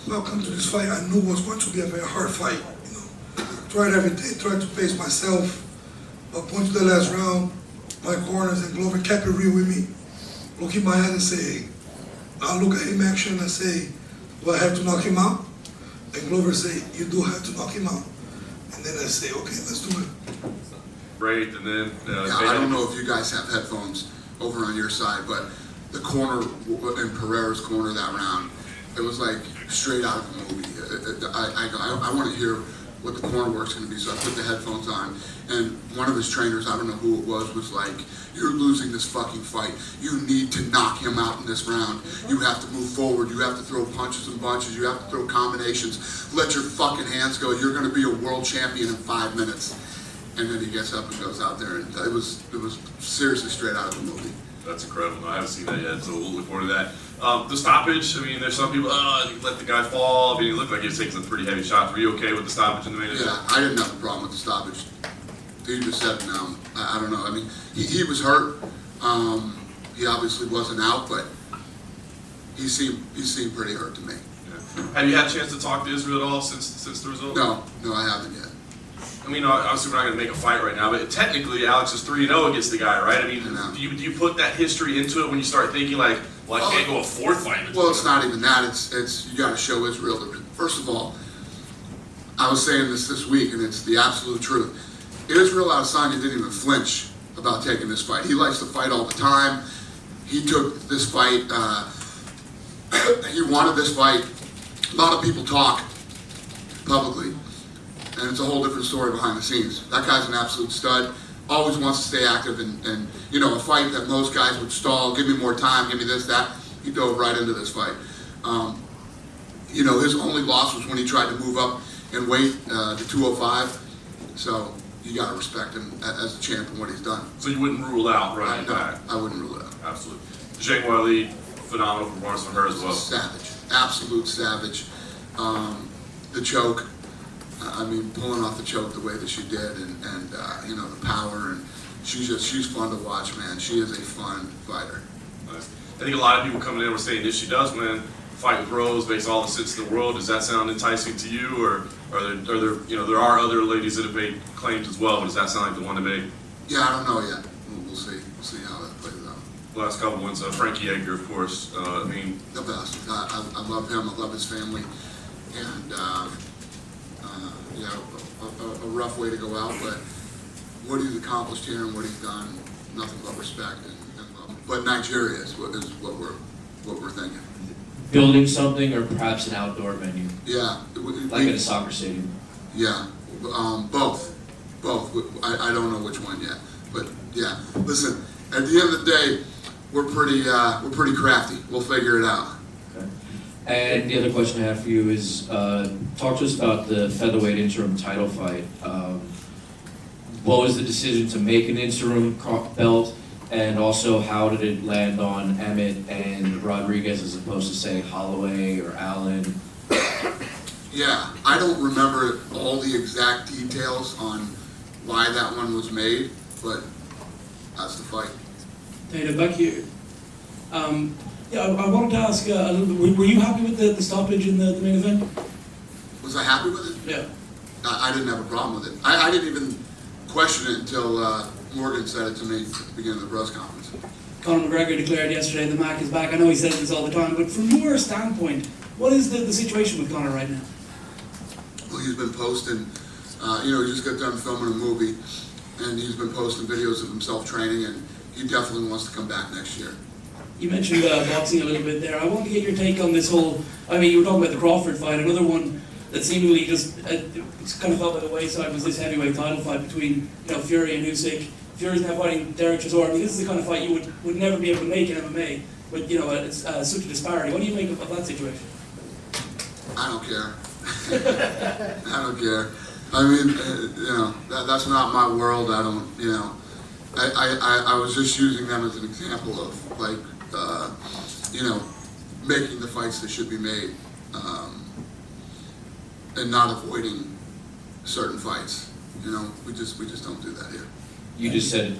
welcome to this fight. I knew it was going to be a very hard fight. You know, tried everything, tried to pace myself. But going to the last round, my corners and Glover kept it real with me. Look in my head and say, I look at him action and say, do I have to knock him out? And Glover say, you do have to knock him out. And then I say, okay, let's do it. Great, and then I don't know if you guys have headphones over on your side, but the corner in Pereira's corner that round, it was like straight out of a movie. I want to hear what the corner work's going to be, so I put the headphones on, and one of his trainers, I don't know who it was like, you're losing this fucking fight. You need to knock him out in this round. You have to move forward. You have to throw punches and bunches. You have to throw combinations. Let your fucking hands go. You're going to be a world champion in 5 minutes. And then he gets up and goes out there, and it was seriously straight out of the movie. That's incredible. I haven't seen that yet, so we'll look forward to that. The stoppage, I mean, there's some people, let the guy fall. I mean, it looked like he was taking some pretty heavy shots. Were you okay with the stoppage in the main event? Yeah, I didn't have a problem with the stoppage. He just said no. I don't know. I mean, he was hurt. He obviously wasn't out, but he seemed pretty hurt to me. Yeah. Have you had a chance to talk to Israel at all since the result? No, I haven't yet. I mean, obviously we're not going to make a fight right now, but technically Alex is 3-0 against the guy, right? I mean, do you put that history into it when you start thinking like, well, I can't go a fourth fight? Well, it's not even that. It's you got to show Israel. First of all, I was saying this week, and it's the absolute truth. Israel Adesanya didn't even flinch about taking this fight. He likes to fight all the time. He took this fight. He wanted this fight. A lot of people talk publicly. And it's a whole different story behind the scenes. That guy's an absolute stud. Always wants to stay active, and you know, a fight that most guys would stall, give me more time, give me this, that. He dove right into this fight. You know, his only loss was when he tried to move up in weight to 205. So you got to respect him as a champ and what he's done. So you wouldn't rule out running back? I wouldn't rule it out. Absolutely. Jake Wiley, phenomenal performance from her as well. Savage, absolute savage. The choke. I mean, pulling off the choke the way that she did, and you know, the power, and she's fun to watch, man. She is a fun fighter. Nice. I think a lot of people coming in were saying if she does win, fight with Rose, makes all the sense in the world. Does that sound enticing to you, or are there you know, there are other ladies that have made claims as well, but does that sound like the one to make? Yeah, I don't know yet. We'll see. We'll see how that plays out. Last couple ones, Frankie Edgar, of course. I mean, the best. I love him. I love his family, and. You know, a rough way to go out, but what he's accomplished here and what he's done, nothing but respect and love. But Nigeria is what we're thinking. Building something, or perhaps an outdoor venue. Yeah, like at a soccer stadium. Yeah, both. I don't know which one yet, but yeah. Listen, at the end of the day, we're pretty crafty. We'll figure it out. And the other question I have for you is, talk to us about the featherweight interim title fight. What was the decision to make an interim belt, and also how did it land on Emmett and Rodriguez as opposed to, say, Holloway or Allen? Yeah, I don't remember all the exact details on why that one was made, but that's the fight. Dana, back here. Yeah, I wanted to ask a little bit, were you happy with the stoppage in the main event? Was I happy with it? Yeah. I didn't have a problem with it. I didn't even question it until Morgan said it to me at the beginning of the press conference. Conor McGregor declared yesterday the Mac is back. I know he says this all the time, but from your standpoint, what is the situation with Conor right now? Well, he's been posting, you know, he just got done filming a movie, and he's been posting videos of himself training, and he definitely wants to come back next year. You mentioned boxing a little bit there. I want to get your take on this whole, I mean, you were talking about the Crawford fight. Another one that seemingly just kind of fell by the wayside was this heavyweight title fight between, you know, Fury and Usyk. Fury's now fighting Derek Chisora. I mean, this is the kind of fight you would never be able to make in MMA, but, you know, it's such a disparity. What do you make of that situation? I don't care. I don't care. I mean, you know, that's not my world. I don't, you know, I was just using them as an example of, like, you know, making the fights that should be made, and not avoiding certain fights. You know, we just don't do that here. You just said